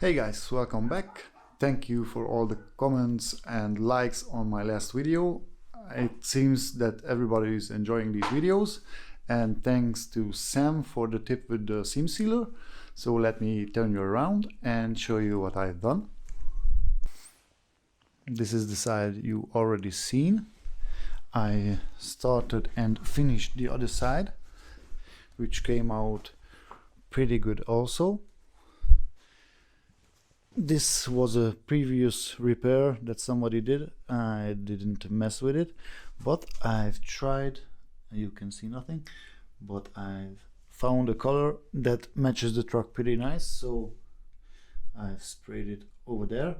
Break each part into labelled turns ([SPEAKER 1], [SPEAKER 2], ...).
[SPEAKER 1] Hey guys, welcome back. Thank you for all the comments and likes on my last video. It seems that everybody is enjoying these videos, and thanks to Sam for the tip with the seam sealer. So let me turn you around and show you what I've done. This is the side you already seen. I started and finished the other side, which came out pretty good also. This was a previous repair that somebody did. I didn't mess with it, but I've tried. You can see nothing, but I've found a color that matches the truck pretty nice, so I've sprayed it over there.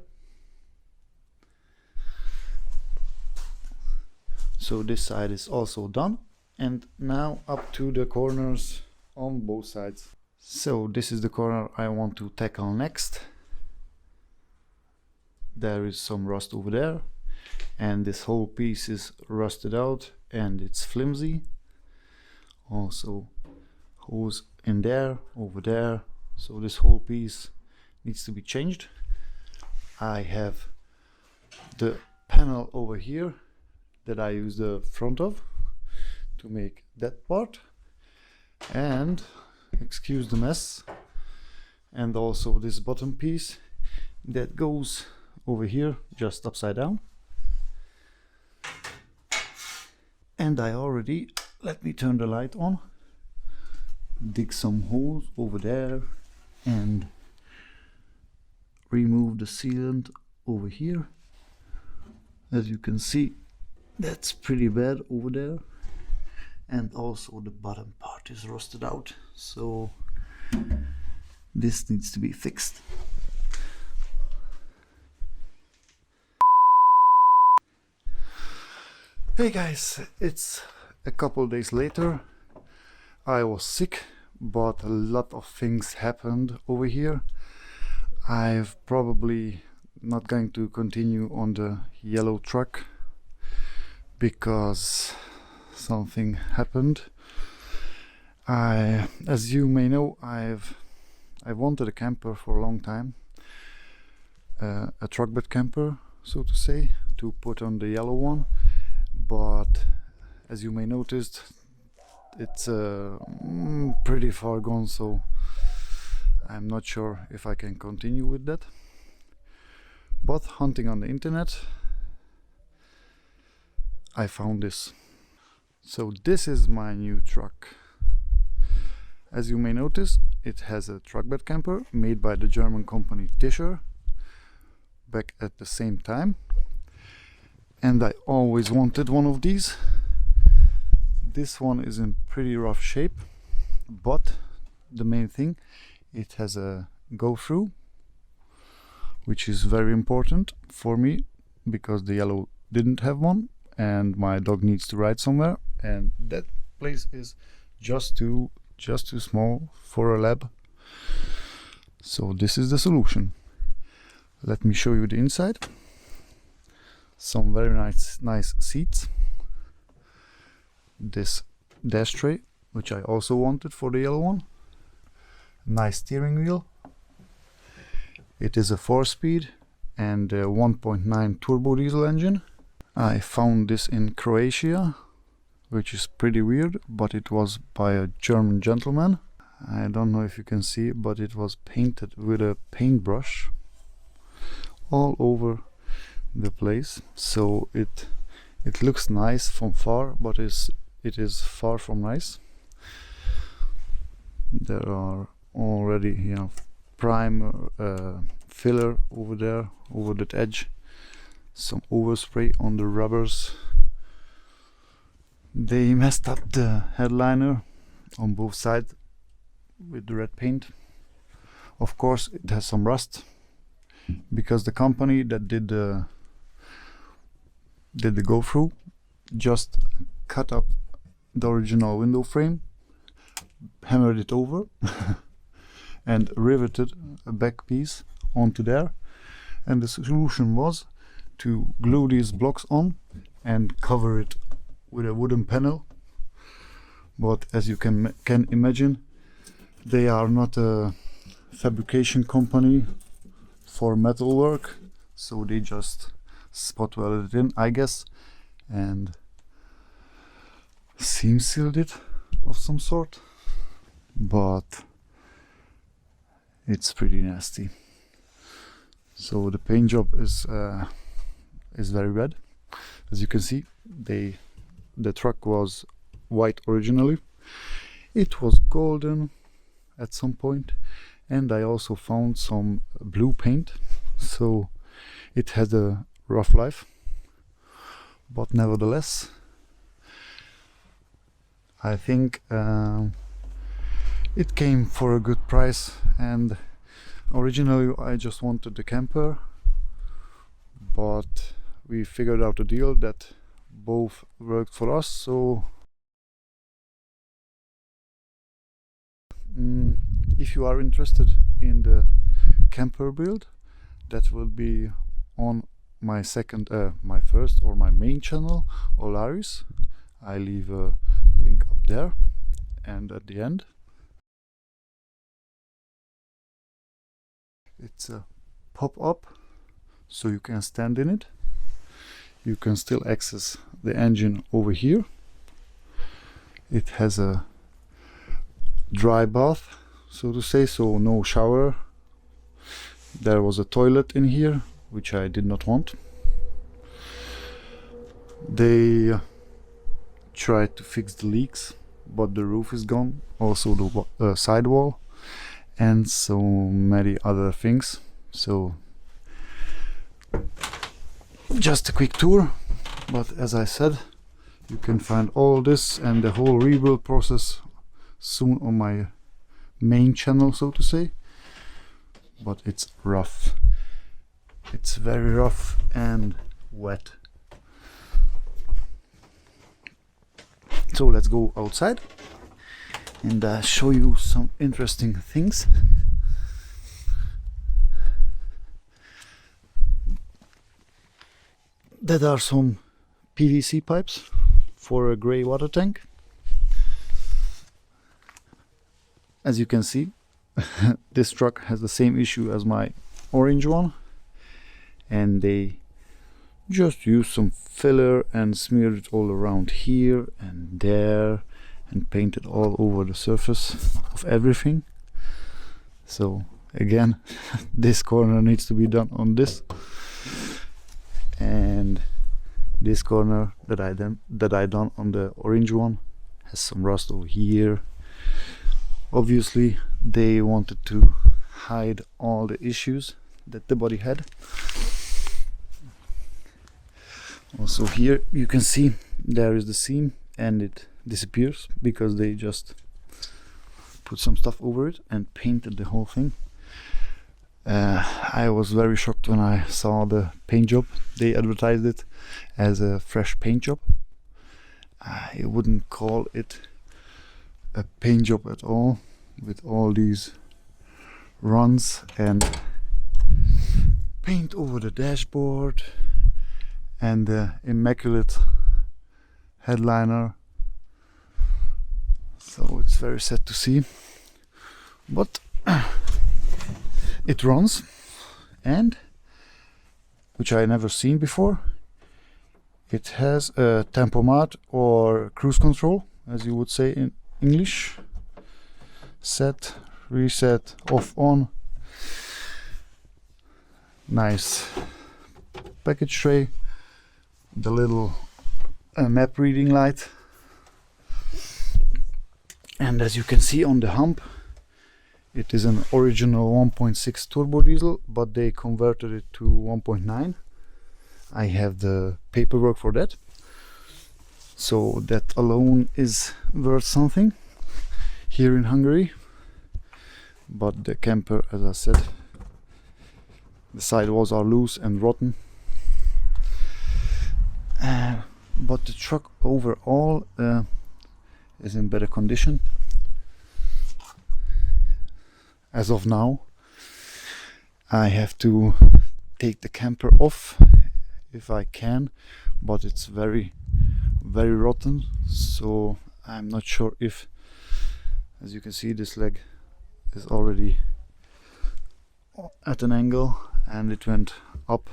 [SPEAKER 1] So this side is also done, and now up to the corners on both sides. So this is the corner I want to tackle next. There is some rust over there, and this whole piece is rusted out and it's flimsy. Also holes in there, over there, so this whole piece needs to be changed. I have the panel over here that I use the front of to make that part, and excuse the mess, and also this bottom piece that goes over here just upside down. And I already, let me turn the light on, dig some holes over there and remove the sealant over here. As you can see, that's pretty bad over there, and also the bottom part is rusted out, so this needs to be fixed. Hey guys, it's a couple days later. I was sick, but a lot of things happened over here. I've probably not going to continue on the yellow truck because something happened. As you may know, I wanted a camper for a long time, a truck bed camper, so to say, to put on the yellow one. But as you may notice, it's pretty far gone, so I'm not sure if I can continue with that. But hunting on the internet, I found this. So this is my new truck. As you may notice, it has a truck bed camper made by the German company Tischer back at the same time. And I always wanted one of these. This one is in pretty rough shape, but the main thing, it has a go-through, which is very important for me because the yellow didn't have one and my dog needs to ride somewhere, and that place is just too small for a lab. So this is the solution. Let me show you the inside. Some very nice seats. This dash tray, which I also wanted for the yellow one. Nice steering wheel. It is a 4-speed and a 1.9 turbo diesel engine. I found this in Croatia, which is pretty weird, but it was by a German gentleman. I don't know if you can see, but it was painted with a paintbrush all over the place, so it looks nice from far, but it is far from nice. There are already primer, filler over there, over that edge, some overspray on the rubbers. They messed up the headliner on both sides with the red paint. Of course it has some rust because the company that did the go-through just cut up the original window frame, hammered it over and riveted a back piece onto there, and the solution was to glue these blocks on and cover it with a wooden panel. But as you can imagine, they are not a fabrication company for metal work, so they just spot welded it in, I guess, and seam sealed it of some sort, but it's pretty nasty. So the paint job is very red. As you can see, the truck was white originally. It was golden at some point, and I also found some blue paint, so it had a rough life, but nevertheless I think it came for a good price. And originally I just wanted the camper, but we figured out a deal that both worked for us, so if you are interested in the camper build, that will be on my my first or my main channel, Ollari's. I leave a link up there and at the end. It's a pop-up, so you can stand in it. You can still access the engine over here. It has a dry bath, so to say, so no shower. There was a toilet in here, which I did not want. They tried to fix the leaks, but the roof is gone, also the sidewall, and so many other things. So just a quick tour, but as I said, you can find all this and the whole rebuild process soon on my main channel, so to say. But it's rough. It's very rough and wet. So let's go outside and show you some interesting things. That are some PVC pipes for a grey water tank. As you can see, this truck has the same issue as my orange one, and they just used some filler and smeared it all around here and there and painted all over the surface of everything. So again, this corner needs to be done on this, and this corner that I done on the orange one has some rust over here. Obviously they wanted to hide all the issues that the body had. Also here you can see there is the seam, and it disappears because they just put some stuff over it and painted the whole thing. I was very shocked when I saw the paint job. They advertised it as a fresh paint job. I wouldn't call it a paint job at all, with all these runs and paint over the dashboard and the immaculate headliner. So it's very sad to see, but it runs, and which I never seen before, it has a tempomat or cruise control, as you would say in English. Set, reset, off, on. Nice package tray, the little map reading light, and as you can see on the hump, it is an original 1.6 turbo diesel, but they converted it to 1.9. I have the paperwork for that, so that alone is worth something here in Hungary. But the camper, as I said, the sidewalls are loose and rotten. But the truck overall is in better condition as of now. I have to take the camper off if I can, but it's very rotten, so I'm not sure if, as you can see, this leg is already at an angle, and it went up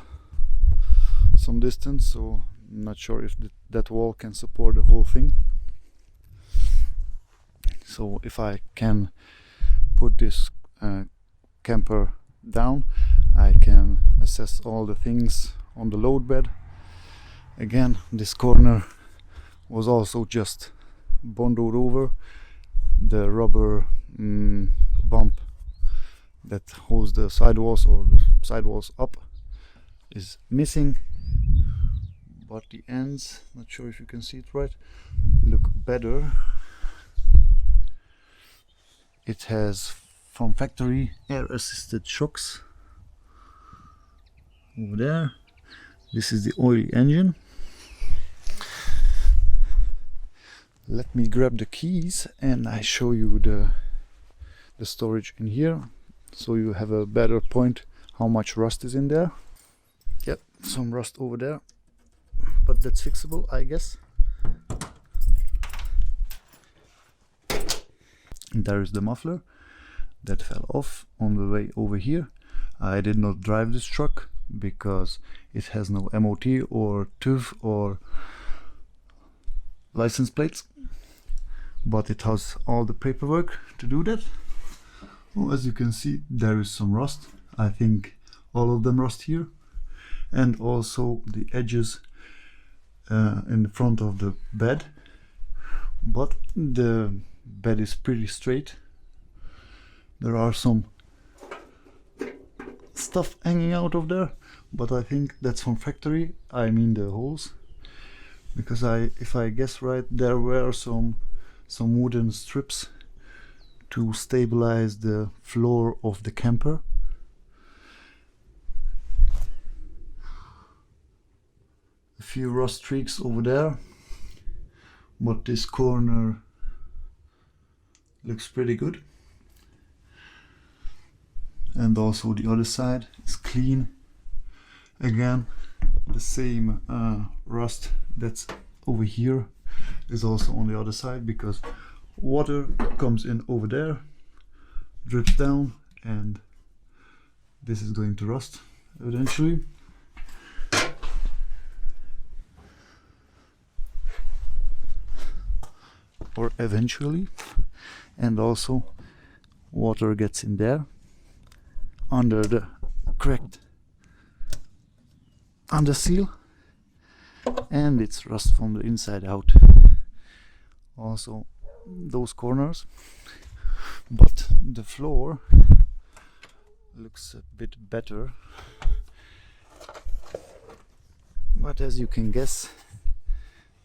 [SPEAKER 1] some distance, so I'm not sure if that wall can support the whole thing. So if I can put this camper down, I can assess all the things on the load bed. Again, this corner was also just bondoed over. The rubber bump that holds the sidewalls or the sidewalls up is missing, but the ends, not sure if you can see it right, look better. It has from factory air assisted shocks over there. This is the oily engine. Let me grab the keys and I show you the storage in here, so you have a better point how much rust is in there. Yep, some rust over there, but that's fixable, I guess. And there is the muffler that fell off on the way over here. I did not drive this truck because it has no MOT or TÜV or license plates, but it has all the paperwork to do that. Well, as you can see, there is some rust. I think all of them rust here, and also the edges in the front of the bed, but the bed is pretty straight. There are some stuff hanging out of there, but I think that's from factory. I mean the holes, because if I guess right, there were some wooden strips to stabilize the floor of the camper. A few rust streaks over there, but this corner looks pretty good. And also the other side is clean. Again, the same rust that's over here is also on the other side, because water comes in over there, drips down, and this is going to rust eventually. Or eventually. And also water gets in there under the cracked under seal, and it's rust from the inside out. Also those corners, but the floor looks a bit better. But as you can guess,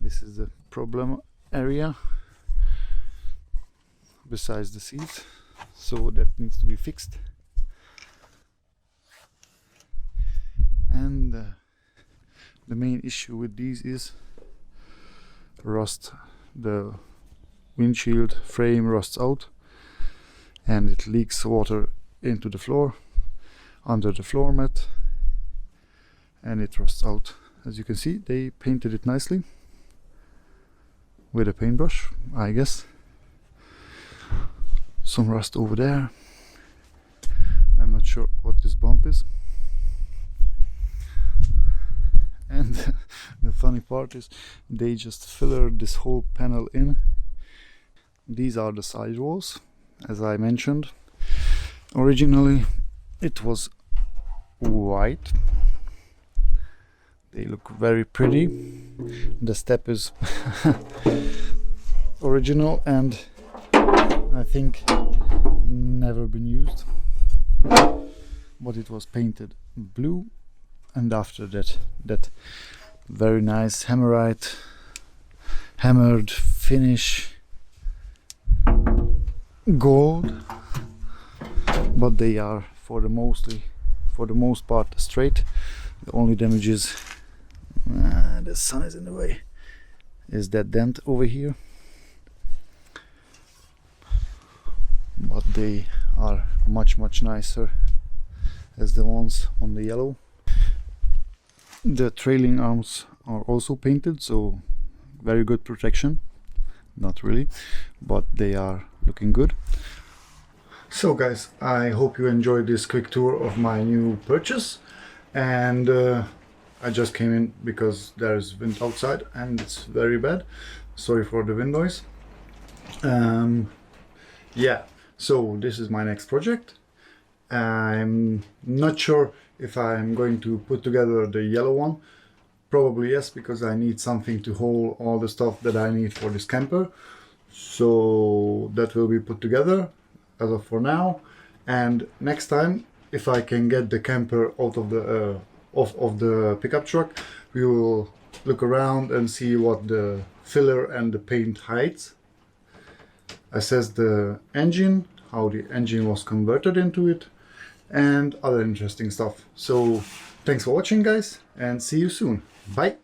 [SPEAKER 1] this is the problem area besides the seats, so that needs to be fixed. And the main issue with these is rust. The windshield frame rusts out and it leaks water into the floor, under the floor mat, and it rusts out. As you can see, they painted it nicely with a paintbrush, I guess. Some rust over there. I'm not sure what this bump is. And the funny part is they just fillered this whole panel in. These are the sidewalls, as I mentioned. Originally it was white. They look very pretty. The step is original and I think never been used, but it was painted blue, and after that very nice hammered finish gold, but they are for the most part straight. The only damage is the sun is in the way, is that dent over here, but they are much nicer as the ones on the yellow. The trailing arms are also painted, so very good protection. Not really, but they are looking good. So guys, I hope you enjoyed this quick tour of my new purchase, and I just came in because there's wind outside and it's very bad. Sorry for the wind noise. Yeah, so this is my next project. I'm not sure if I'm going to put together the yellow one. Probably yes, because I need something to hold all the stuff that I need for this camper. So that will be put together as of for now. And next time, if I can get the camper out of the of the pickup truck, we will look around and see what the filler and the paint hides. Assess the engine, how the engine was converted into it, and other interesting stuff. So thanks for watching guys, and see you soon. Bye.